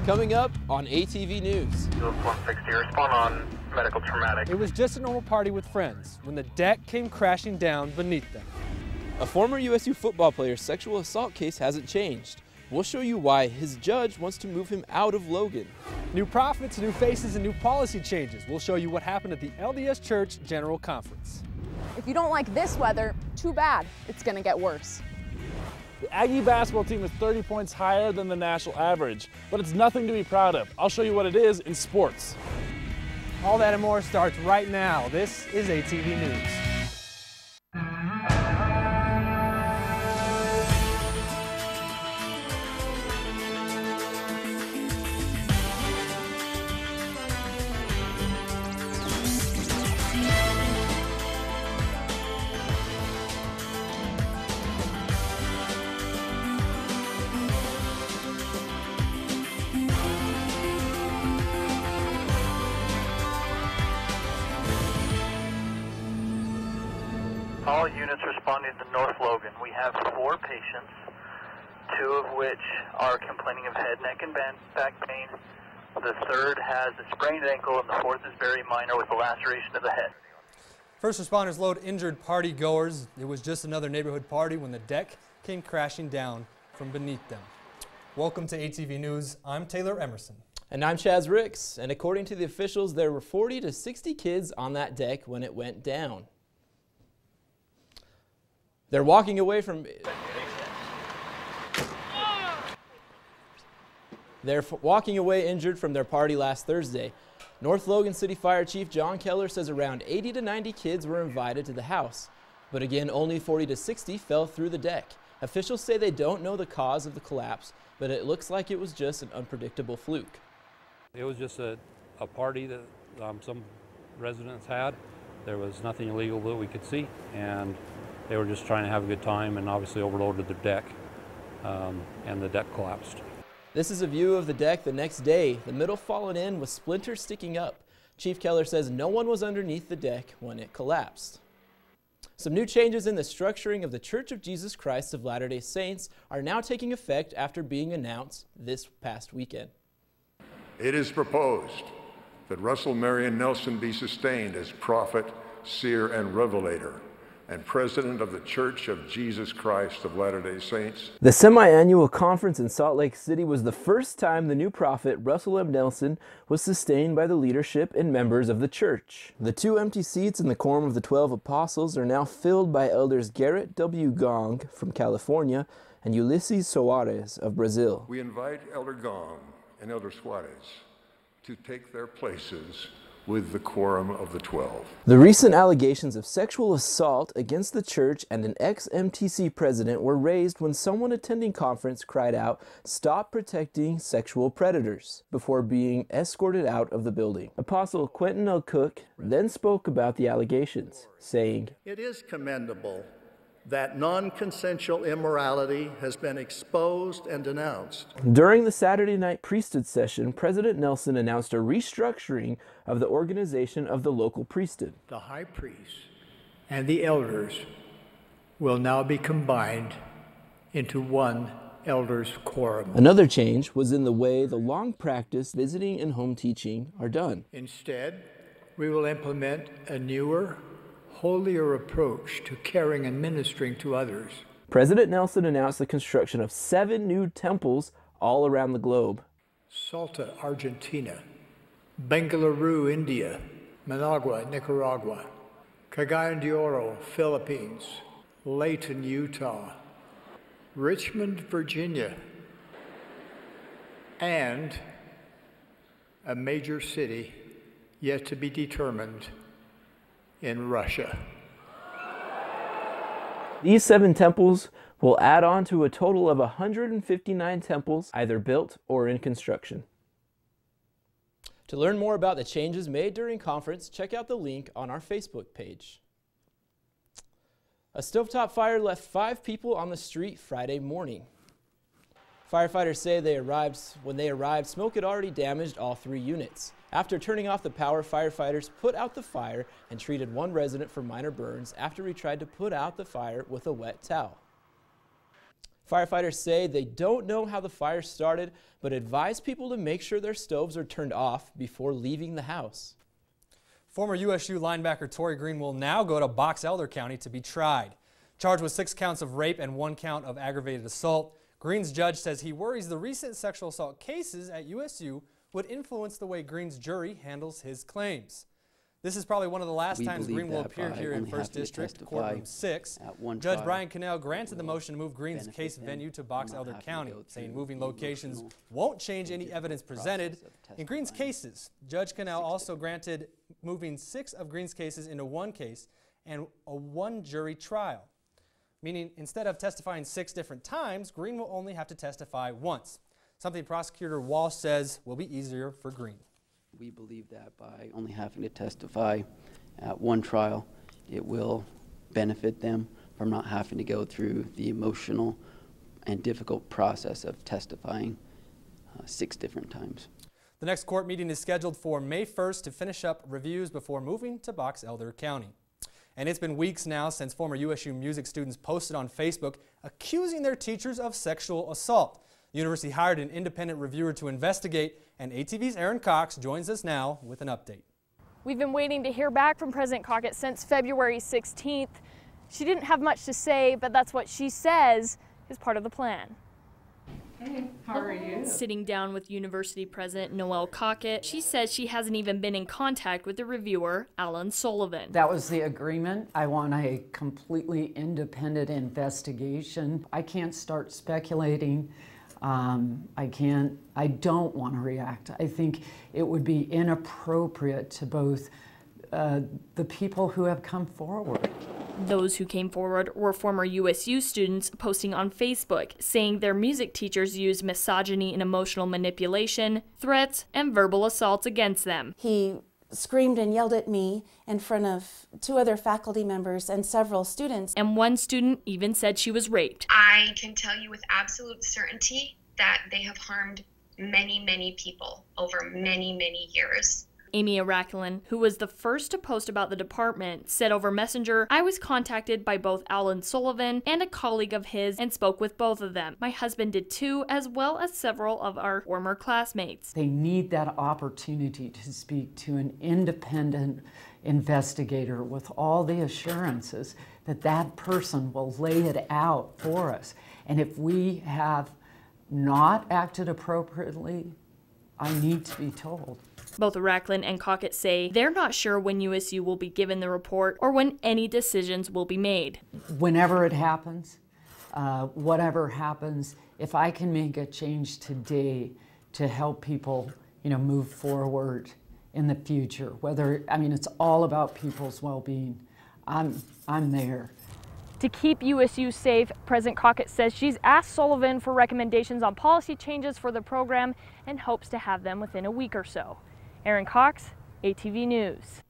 Coming up on ATV News. 160, respond on medical traumatic. It was just a normal party with friends when the deck came crashing down beneath them. A former USU football player's sexual assault case hasn't changed. We'll show you why his judge wants to move him out of Logan. New prophets, new faces, and new policy changes. We'll show you what happened at the LDS Church General Conference. If you don't like this weather, too bad. It's going to get worse. The Aggie basketball team is 30 points higher than the national average, but it's nothing to be proud of. I'll show you what it is in sports. All that and more starts right now. This is ATV News. All units responding to North Logan. We have 4 patients, 2 of which are complaining of head, neck, and back pain. The 3rd has a sprained ankle, and the 4th is very minor with a laceration of the head. First responders load injured party goers. It was just another neighborhood party when the deck came crashing down from beneath them. Welcome to ATV News. I'm Taylor Emerson. And I'm Chaz Ricks. And according to the officials, there were 40 to 60 kids on that deck when it went down. They're walking away from injured from their party last Thursday. North Logan City Fire Chief John Keller says around 80 to 90 kids were invited to the house. But again, only 40 to 60 fell through the deck. Officials say they don't know the cause of the collapse, but it looks like it was just an unpredictable fluke. It was just a party that some residents had. There was nothing illegal that we could see, and they were just trying to have a good time and obviously overloaded the deck, and the deck collapsed. This is a view of the deck the next day, the middle fallen in with splinters sticking up. Chief Keller says no one was underneath the deck when it collapsed. Some new changes in the structuring of the Church of Jesus Christ of Latter-day Saints are now taking effect after being announced this past weekend. It is proposed that Russell Marion Nelson be sustained as prophet, seer, and revelator, and President of the Church of Jesus Christ of Latter-day Saints. The semi-annual conference in Salt Lake City was the first time the new prophet, Russell M. Nelson, was sustained by the leadership and members of the church. The 2 empty seats in the Quorum of the 12 Apostles are now filled by elders Garrett W. Gong from California and Ulysses Soares of Brazil. We invite Elder Gong and Elder Suarez to take their places with the Quorum of the 12. The recent allegations of sexual assault against the church and an ex-MTC president were raised when someone attending conference cried out, "Stop protecting sexual predators," before being escorted out of the building. Apostle Quentin L. Cook then spoke about the allegations, saying, "It is commendable that non-consensual immorality has been exposed and denounced." During the Saturday night priesthood session, President Nelson announced a restructuring of the organization of the local priesthood. The high priest and the elders will now be combined into one elders' quorum. Another change was in the way the long practice visiting and home teaching are done. Instead, we will implement a newer, holier approach to caring and ministering to others. President Nelson announced the construction of 7 new temples all around the globe. Salta, Argentina; Bengaluru, India; Managua, Nicaragua; Cagayan de Oro, Philippines; Layton, Utah; Richmond, Virginia; and a major city yet to be determined in Russia. These 7 temples will add on to a total of 159 temples either built or in construction. To learn more about the changes made during conference, check out the link on our Facebook page. A stovetop fire left 5 people on the street Friday morning. Firefighters say when they arrived, smoke had already damaged all 3 units. After turning off the power, firefighters put out the fire and treated 1 resident for minor burns after he tried to put out the fire with a wet towel. Firefighters say they don't know how the fire started, but advise people to make sure their stoves are turned off before leaving the house. Former USU linebacker Torrey Green will now go to Box Elder County to be tried. Charged with 6 counts of rape and 1 count of aggravated assault, Green's judge says he worries the recent sexual assault cases at USU would influence the way Green's jury handles his claims. This is probably one of the last times Green will appear here in 1st District, Courtroom 6. Judge Brian Cannell granted the motion to move Green's case venue to Box Elder County, saying moving locations won't change any evidence presented. In Green's cases, Judge Cannell also granted moving 6 of Green's cases into 1 case and a 1-jury trial, meaning instead of testifying 6 different times, Green will only have to testify once, something Prosecutor Walsh says will be easier for Green. We believe that by only having to testify at 1 trial, it will benefit them from not having to go through the emotional and difficult process of testifying 6 different times. The next court meeting is scheduled for May 1st to finish up reviews before moving to Box Elder County. And it's been weeks now since former USU music students posted on Facebook accusing their teachers of sexual assault. The university hired an independent reviewer to investigate, and ATV's Erin Cox joins us now with an update. We've been waiting to hear back from President Cockett since February 16th. She didn't have much to say, but that's what she says is part of the plan. Hey, how are you? Sitting down with University President Erin Cockett, she says she hasn't even been in contact with the reviewer, Alan Sullivan. That was the agreement. I want a completely independent investigation. I can't start speculating. I don't want to react. I think it would be inappropriate to both the people who have come forward. Those who came forward were former USU students posting on Facebook, saying their music teachers used misogyny and emotional manipulation, threats, and verbal assaults against them. He screamed and yelled at me in front of 2 other faculty members and several students. And one student even said she was raped. I can tell you with absolute certainty that they have harmed many, many people over many, many years. Amy Araklin, who was the first to post about the department, said over Messenger, "I was contacted by both Alan Sullivan and a colleague of his and spoke with both of them. My husband did too, as well as several of our former classmates." They need that opportunity to speak to an independent investigator with all the assurances that that person will lay it out for us. And if we have not acted appropriately, I need to be told. Both Araklin and Cockett say they're not sure when USU will be given the report or when any decisions will be made. Whenever it happens, whatever happens, if I can make a change today to help people, move forward in the future, it's all about people's well-being, I'm there. To keep USU safe, President Cockett says she's asked Sullivan for recommendations on policy changes for the program and hopes to have them within a week or so. Erin Cox, ATV News.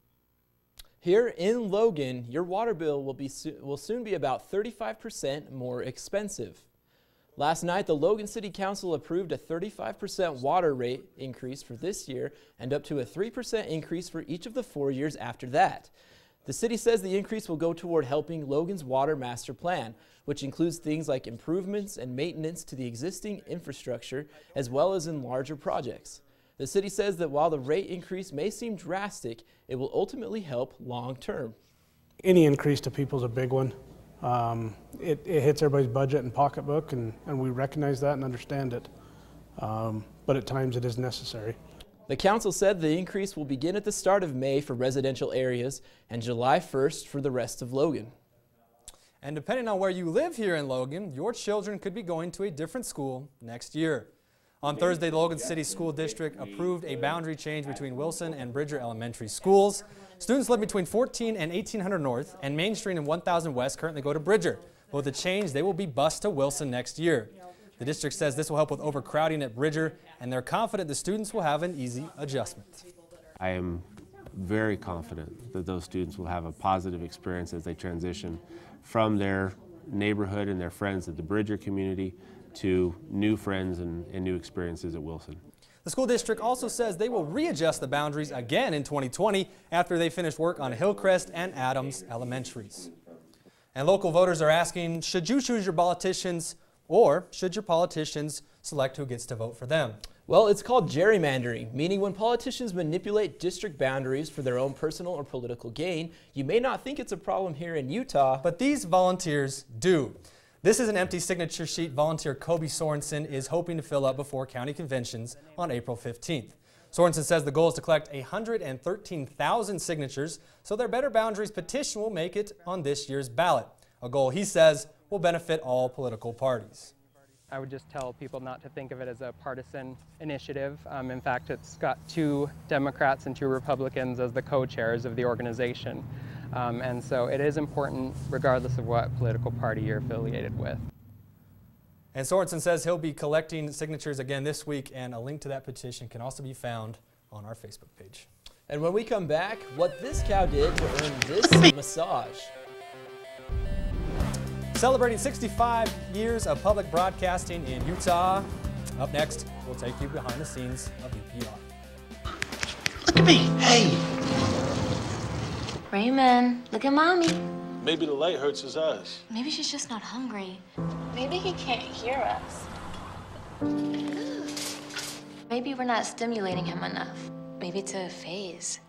Here in Logan, your water bill will soon be about 35% more expensive. Last night, the Logan City Council approved a 35% water rate increase for this year and up to a 3% increase for each of the 4 years after that. The city says the increase will go toward helping Logan's water master plan, which includes things like improvements and maintenance to the existing infrastructure, as well as in larger projects. The city says that while the rate increase may seem drastic, it will ultimately help long term. Any increase to people is a big one. It hits everybody's budget and pocketbook, and we recognize that and understand it. But at times it is necessary. The council said the increase will begin at the start of May for residential areas and July 1st for the rest of Logan. And depending on where you live here in Logan, your children could be going to a different school next year. On Thursday, the Logan City School District approved a boundary change between Wilson and Bridger Elementary Schools. Students live between 14 and 1800 North and Main Street and 1000 West currently go to Bridger. But with the change, they will be bused to Wilson next year. The district says this will help with overcrowding at Bridger, and they're confident the students will have an easy adjustment. I am very confident that those students will have a positive experience as they transition from their neighborhood and their friends at the Bridger community to new friends and new experiences at Wilson. The school district also says they will readjust the boundaries again in 2020 after they finish work on Hillcrest and Adams Elementaries. And local voters are asking, should you choose your politicians Or should your politicians select who gets to vote for them? Well, it's called gerrymandering, meaning when politicians manipulate district boundaries for their own personal or political gain. You may not think it's a problem here in Utah, but these volunteers do. This is an empty signature sheet volunteer Kobe Sorensen is hoping to fill up before county conventions on April 15th. Sorensen says the goal is to collect 113,000 signatures, so their Better Boundaries petition will make it on this year's ballot, a goal he says will benefit all political parties. I would just tell people not to think of it as a partisan initiative. In fact, it's got 2 Democrats and 2 Republicans as the co-chairs of the organization. And so it is important regardless of what political party you're affiliated with. And Sorensen says he'll be collecting signatures again this week, and a link to that petition can also be found on our Facebook page. And when we come back, what this cow did to earn this massage. Celebrating 65 years of public broadcasting in Utah. Up next, we'll take you behind the scenes of UPR. Hey! Raymond, look at Mommy. Maybe the light hurts his eyes. Maybe she's just not hungry. Maybe he can't hear us. Maybe we're not stimulating him enough. Maybe it's a phase.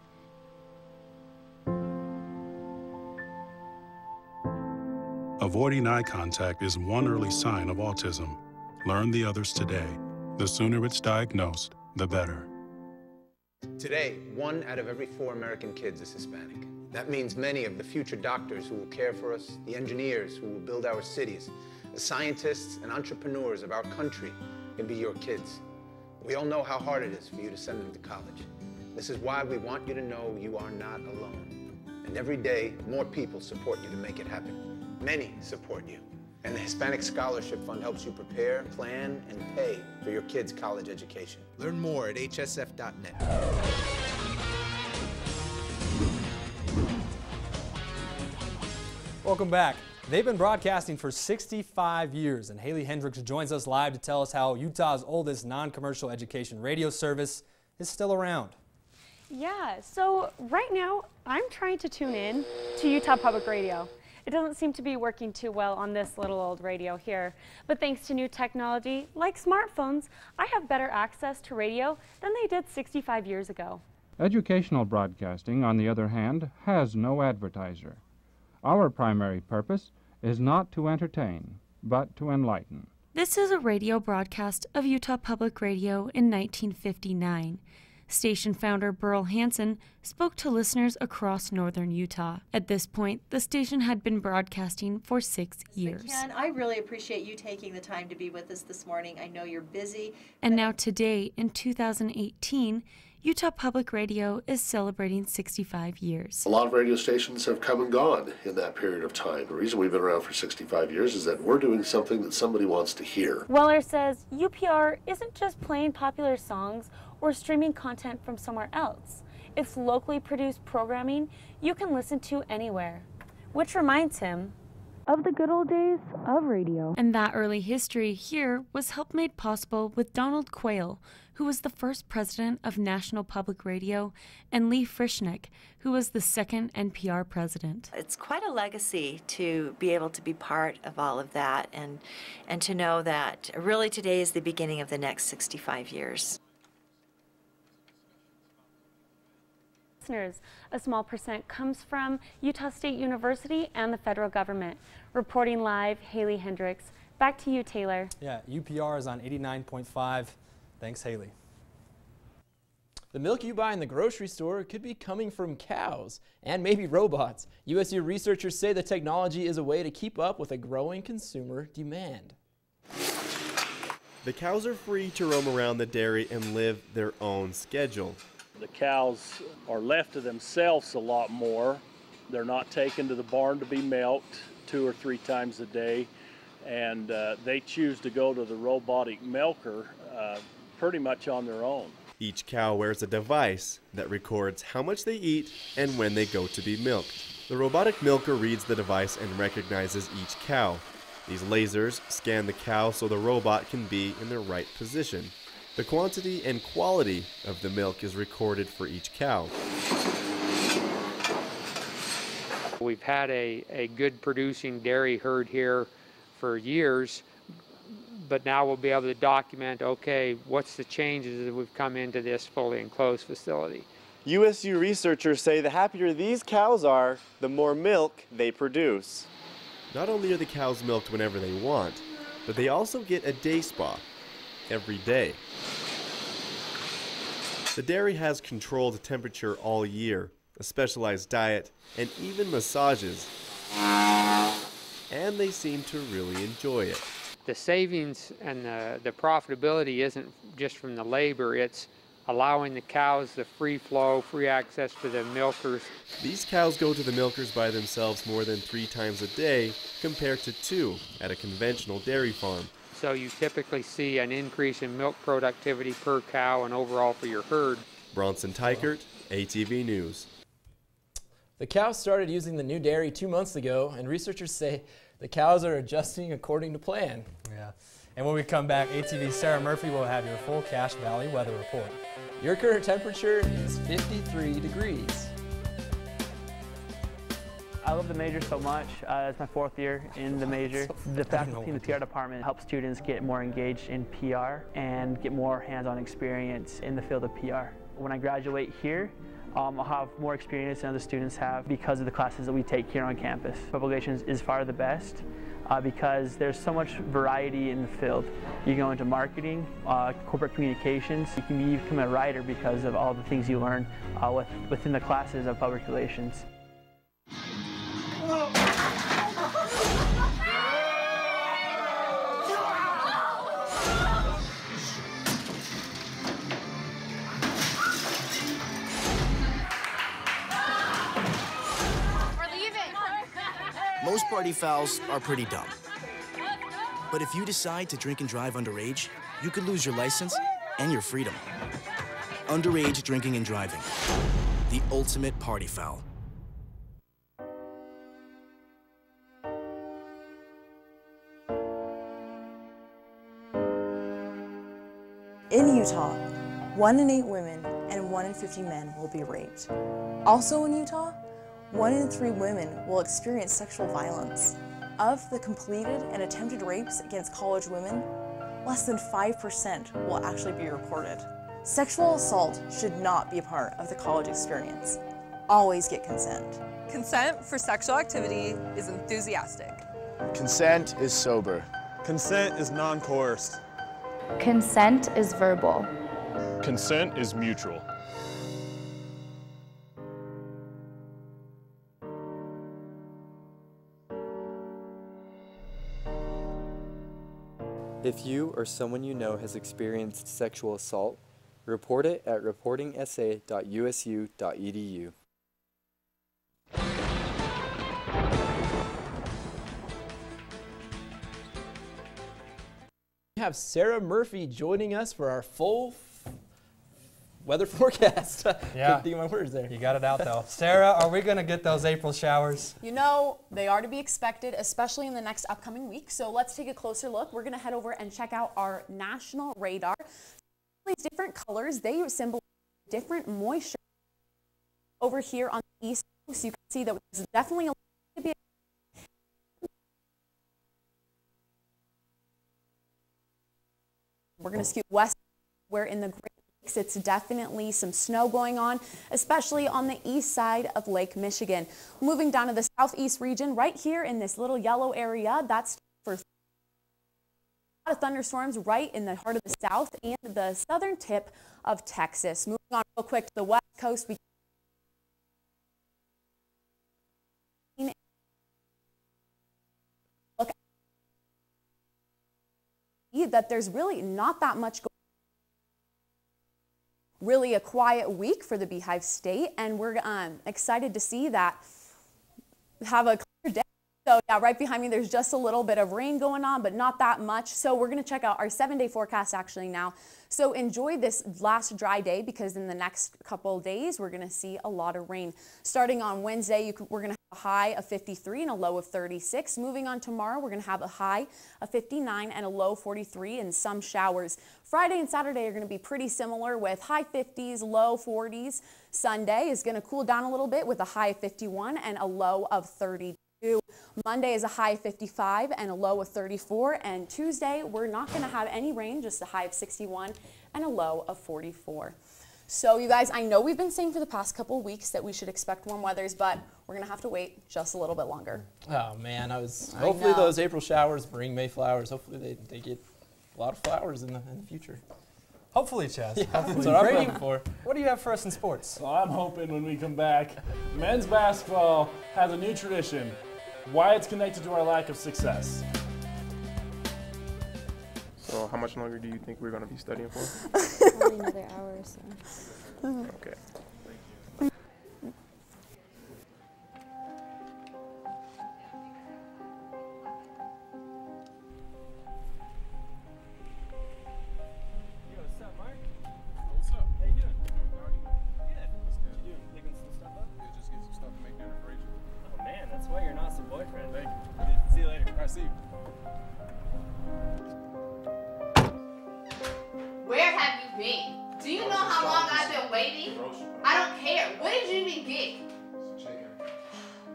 Avoiding eye contact is one early sign of autism. Learn the others today. The sooner it's diagnosed, the better. Today, 1 out of every 4 American kids is Hispanic. That means many of the future doctors who will care for us, the engineers who will build our cities, the scientists and entrepreneurs of our country can be your kids. We all know how hard it is for you to send them to college. This is why we want you to know you are not alone. And every day, more people support you to make it happen. Many support you. And the Hispanic Scholarship Fund helps you prepare, plan, and pay for your kids' college education. Learn more at hsf.net. Welcome back. They've been broadcasting for 65 years, and Haley Hendricks joins us live to tell us how Utah's oldest non-commercial education radio service is still around. Yeah, so right now I'm trying to tune in to Utah Public Radio. It doesn't seem to be working too well on this little old radio here, but thanks to new technology like smartphones, I have better access to radio than they did 65 years ago. Educational broadcasting, on the other hand, has no advertiser. Our primary purpose is not to entertain, but to enlighten. This is a radio broadcast of Utah Public Radio in 1959. Station founder Burl Hansen spoke to listeners across northern Utah. At this point, the station had been broadcasting for 6 years. Ken, I really appreciate you taking the time to be with us this morning. I know you're busy. And now today, in 2018, Utah Public Radio is celebrating 65 years. A lot of radio stations have come and gone in that period of time. The reason we've been around for 65 years is that we're doing something that somebody wants to hear. Weller says UPR isn't just playing popular songs or streaming content from somewhere else. It's locally produced programming you can listen to anywhere, which reminds him of the good old days of radio. And that early history here was helped made possible with Donald Quayle, who was the first president of National Public Radio, and Lee Frischnick, who was the second NPR president. It's quite a legacy to be able to be part of all of that and to know that really today is the beginning of the next 65 years. Listeners, a small percent comes from Utah State University and the federal government. Reporting live, Haley Hendricks. Back to you, Taylor. Yeah, UPR is on 89.5. Thanks, Haley. The milk you buy in the grocery store could be coming from cows and maybe robots. USU researchers say the technology is a way to keep up with a growing consumer demand. The cows are free to roam around the dairy and live their own schedule. The cows are left to themselves a lot more. They're not taken to the barn to be milked 2 or 3 times a day, and they choose to go to the robotic milker pretty much on their own. Each cow wears a device that records how much they eat and when they go to be milked. The robotic milker reads the device and recognizes each cow. These lasers scan the cow so the robot can be in the right position. The quantity and quality of the milk is recorded for each cow. We've had a good producing dairy herd here for years. but now we'll be able to document, okay, what's the changes as we've come into this fully enclosed facility. USU researchers say the happier these cows are, the more milk they produce. Not only are the cows milked whenever they want, but they also get a day spa every day. The dairy has controlled temperature all year, a specialized diet, and even massages. And they seem to really enjoy it. The savings and the profitability isn't just from the labor, it's allowing the cows the free flow, free access to the milkers. These cows go to the milkers by themselves more than 3 times a day compared to 2 at a conventional dairy farm. So you typically see an increase in milk productivity per cow and overall for your herd. Bronson Tykert, ATV News. The cows started using the new dairy 2 months ago, and researchers say the cows are adjusting according to plan. Yeah. And when we come back, ATV's Sarah Murphy will have your full Cache Valley weather report. Your current temperature is 53 degrees. I love the major so much. It's my 4th year in the major. The faculty in the PR department help students get more engaged in PR and get more hands-on experience in the field of PR. When I graduate here, I'll have more experience than other students have because of the classes that we take here on campus. Public relations is far the best because there's so much variety in the field. You go into marketing, corporate communications, you can become a writer because of all the things you learn within the classes of public relations. Most party fouls are pretty dumb. But if you decide to drink and drive underage, you could lose your license and your freedom. Underage drinking and driving, the ultimate party foul. In Utah, 1 in 8 women and 1 in 50 men will be raped. Also in Utah, 1 in 3 women will experience sexual violence. Of the completed and attempted rapes against college women, less than 5% will actually be reported. Sexual assault should not be a part of the college experience. Always get consent. Consent for sexual activity is enthusiastic. Consent is sober. Consent is non-coerced. Consent is verbal. Consent is mutual. If you or someone you know has experienced sexual assault, report it at reportingsa.usu.edu. We have Sarah Murphy joining us for our full weather forecast. Yeah. Couldn't think of my words there. You got it out though. Sarah, are we going to get those April showers? You know, they are to be expected, especially in the next upcoming week. So let's take a closer look. We're going to head over and check out our national radar. These different colors, they symbolize different moisture. Over here on the east coast, you can see that there's definitely a to be. We're going to scoot west, where in the Great Lakes it's definitely some snow going on, especially on the east side of Lake Michigan. Moving down to the southeast region, right here in this little yellow area, that's for a lot of thunderstorms right in the heart of the south and the southern tip of Texas. Moving on real quick to the west coast, we look at that there's really not that much going on. Really a quiet week for the Beehive State, and we're excited to see that have a clear day. So yeah, right behind me, there's just a little bit of rain going on, but not that much. So we're going to check out our 7-day forecast actually now. So enjoy this last dry day because in the next couple of days, we're going to see a lot of rain. Starting on Wednesday, we're going to have a high of 53 and a low of 36. Moving on tomorrow, we're going to have a high of 59 and a low 43 and some showers. Friday and Saturday are going to be pretty similar with high 50s, low 40s. Sunday is going to cool down a little bit with a high of 51 and a low of 32. Monday is a high of 55 and a low of 34, and Tuesday we're not going to have any rain, just a high of 61 and a low of 44. So you guys, I know we've been saying for the past couple of weeks that we should expect warm weathers, but we're going to have to wait just a little bit longer. Oh man, hopefully those April showers bring May flowers. Hopefully they get a lot of flowers in the future. Hopefully, Chaz. Yeah, hopefully. that's what I'm hoping for. What do you have for us in sports? Well, I'm hoping when we come back, men's basketball has a new tradition. Why it's connected to our lack of success. So how much longer do you think we're going to be studying for? Probably another hour or so. Okay. Where have you been? Do you know how long I've been waiting? I don't care. What did you even get?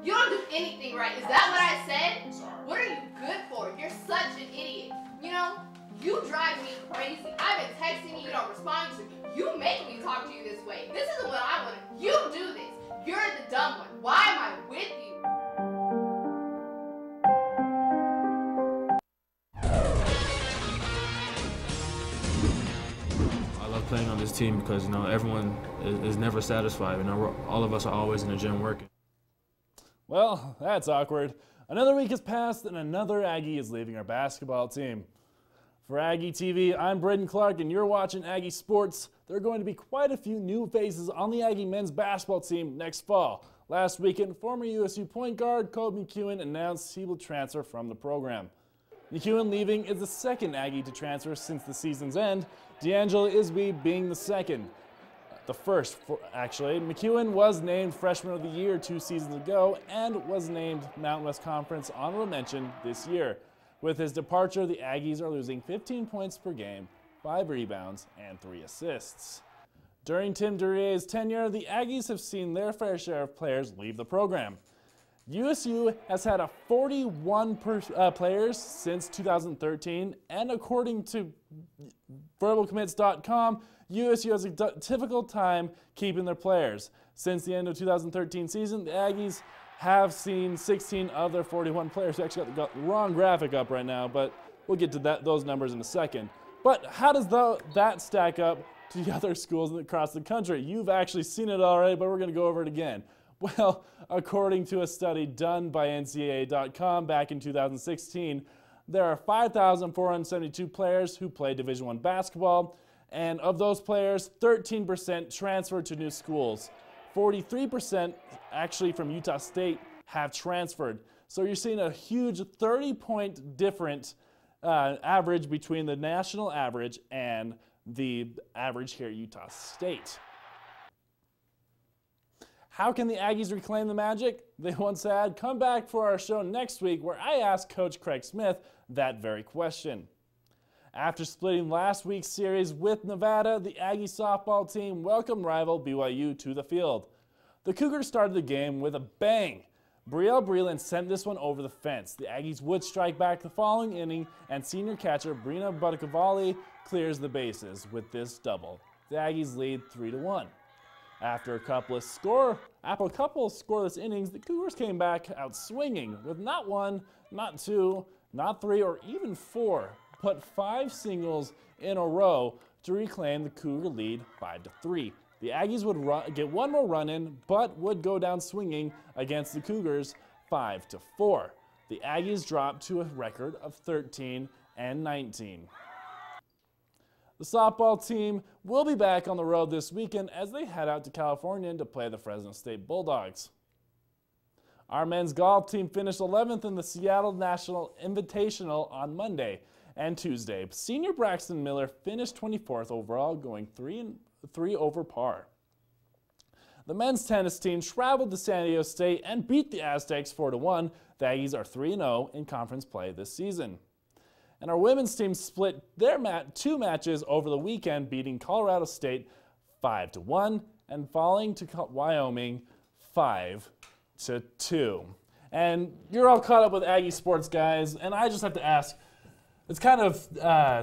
You don't do anything right. Is that what I said? What are you good for? You're such an idiot. You know, you drive me crazy. I've been texting you, you don't respond to me. You make me talk to you this way. This isn't what I want. You do this. You're the dumb one. Why am I with you? Playing on this team because, you know, everyone is never satisfied. You know, all of us are always in the gym working. Well, that's awkward. Another week has passed and another Aggie is leaving our basketball team. For Aggie TV, I'm Braden Clark and you're watching Aggie Sports. There are going to be quite a few new faces on the Aggie men's basketball team next fall. Last weekend, former USU point guard Kobe McEwen announced he will transfer from the program. McEwen leaving is the second Aggie to transfer since the season's end, D'Angelo Isby being the second. The first, actually. McEwen was named Freshman of the Year 2 seasons ago and was named Mountain West Conference Honorable Mention this year. With his departure, the Aggies are losing 15 points per game, 5 rebounds, and 3 assists. During Tim Durier's tenure, the Aggies have seen their fair share of players leave the program. USU has had 41 players since 2013, and according to verbalcommits.com, USU has a difficult time keeping their players. Since the end of 2013 season, the Aggies have seen 16 of their 41 players. We actually got the wrong graphic up right now, but we'll get to those numbers in a second. But how does that stack up to the other schools across the country? You've actually seen it already, but we're going to go over it again. Well, according to a study done by NCAA.com back in 2016, there are 5,472 players who play Division I basketball, and of those players, 13% transferred to new schools. 43% actually from Utah State have transferred. So you're seeing a huge 30-point difference average between the national average and the average here at Utah State. How can the Aggies reclaim the magic they once had? Come back for our show next week where I ask Coach Craig Smith that very question. After splitting last week's series with Nevada, the Aggie softball team welcomed rival BYU to the field. The Cougars started the game with a bang. Brielle Breland sent this one over the fence. The Aggies would strike back the following inning, and senior catcher Brina Buttacavalli clears the bases with this double. The Aggies lead 3-1. After a couple of scoreless innings, the Cougars came back out swinging with not one, not two, not three, or even four, but 5 singles in a row to reclaim the Cougar lead 5-3. The Aggies would get one more run in, but would go down swinging against the Cougars 5-4. The Aggies dropped to a record of 13-19. The softball team will be back on the road this weekend as they head out to California to play the Fresno State Bulldogs. Our men's golf team finished 11th in the Seattle National Invitational on Monday and Tuesday. Senior Braxton Miller finished 24th overall, going 3 over par. The men's tennis team traveled to San Diego State and beat the Aztecs 4-1. The Aggies are 3-0 in conference play this season. And our women's team split their 2 matches over the weekend, beating Colorado State 5-1 and falling to Wyoming 5-2. And you're all caught up with Aggie sports, guys, and I just have to ask, it's kind of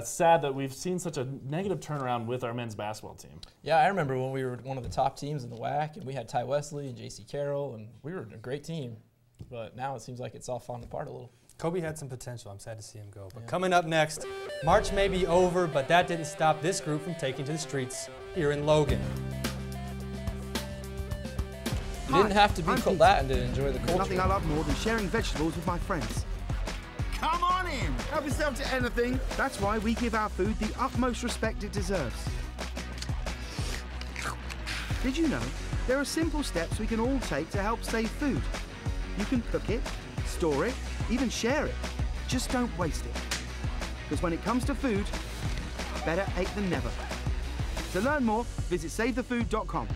sad that we've seen such a negative turnaround with our men's basketball team. Yeah, I remember when we were one of the top teams in the WAC, and we had Ty Wesley and J.C. Carroll, and we were a great team. But now it seems like it's all falling apart a little. Kobe had some potential. I'm sad to see him go. But coming up next, March may be over, but that didn't stop this group from taking to the streets here in Logan. You didn't have to be Latin to enjoy the culture. There's nothing I love more than sharing vegetables with my friends. Come on in! Help yourself to anything. That's why we give our food the utmost respect it deserves. Did you know there are simple steps we can all take to help save food? You can cook it, store it, even share it. Just don't waste it. Because when it comes to food, better ate than never. To learn more, visit savethefood.com.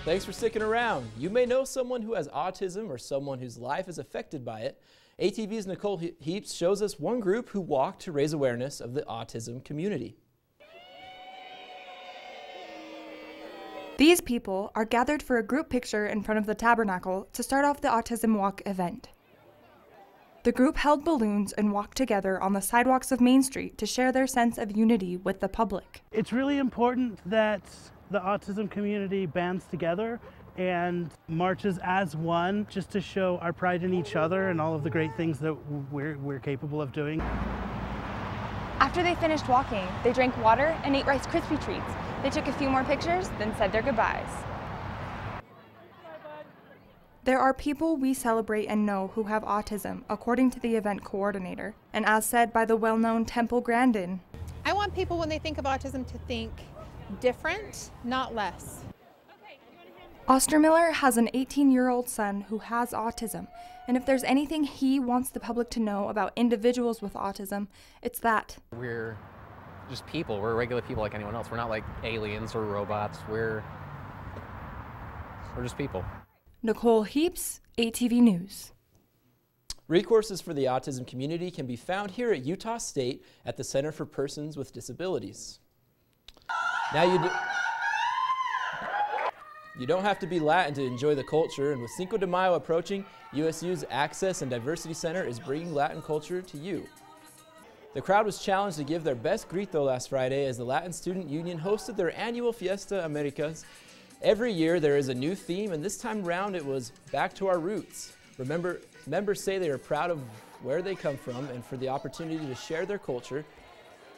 Thanks for sticking around. You may know someone who has autism or someone whose life is affected by it. ATV's Nicole Heaps shows us one group who walked to raise awareness of the autism community. These people are gathered for a group picture in front of the tabernacle to start off the Autism Walk event. The group held balloons and walked together on the sidewalks of Main Street to share their sense of unity with the public. It's really important that the autism community bands together and marches as one, just to show our pride in each other and all of the great things that we're capable of doing. After they finished walking, they drank water and ate Rice Krispie treats. They took a few more pictures, then said their goodbyes. There are people we celebrate and know who have autism, according to the event coordinator, and as said by the well-known Temple Grandin. I want people, when they think of autism, to think different, not less. Ostermiller has an 18-year-old son who has autism, and if there's anything he wants the public to know about individuals with autism, it's that. We're just people. We're regular people like anyone else. We're not like aliens or robots. We're just people. Nicole Heaps, ATV News. Recourses for the autism community can be found here at Utah State at the Center for Persons with Disabilities. Now you don't have to be Latin to enjoy the culture, and with Cinco de Mayo approaching, USU's Access and Diversity Center is bringing Latin culture to you. The crowd was challenged to give their best grito last Friday as the Latin Student Union hosted their annual Fiesta Americas. Every year there is a new theme, and this time around it was back to our roots. Members say they are proud of where they come from and for the opportunity to share their culture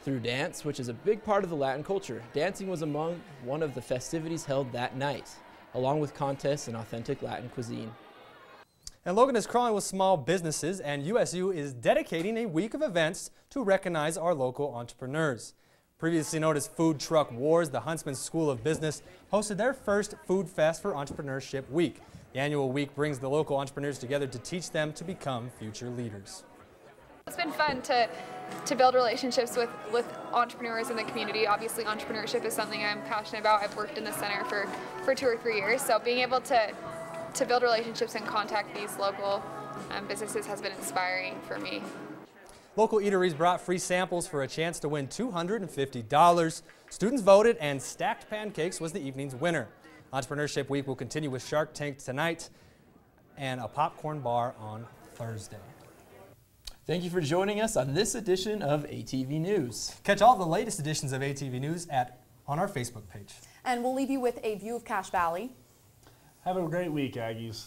through dance, which is a big part of the Latin culture. Dancing was among one of the festivities held that night, along with contests and authentic Latin cuisine. And Logan is crawling with small businesses, and USU is dedicating a week of events to recognize our local entrepreneurs. Previously known as Food Truck Wars, the Huntsman School of Business hosted their first Food Fest for Entrepreneurship Week. The annual week brings the local entrepreneurs together to teach them to become future leaders. It's been fun to build relationships with entrepreneurs in the community. Obviously, entrepreneurship is something I'm passionate about. I've worked in the center for 2 or 3 years, so being able to build relationships and contact these local businesses has been inspiring for me. Local eateries brought free samples for a chance to win $250. Students voted, and Stacked Pancakes was the evening's winner. Entrepreneurship Week will continue with Shark Tank tonight and a popcorn bar on Thursday. Thank you for joining us on this edition of ATV News. Catch all the latest editions of ATV News on our Facebook page. And we'll leave you with a view of Cache Valley. Have a great week, Aggies.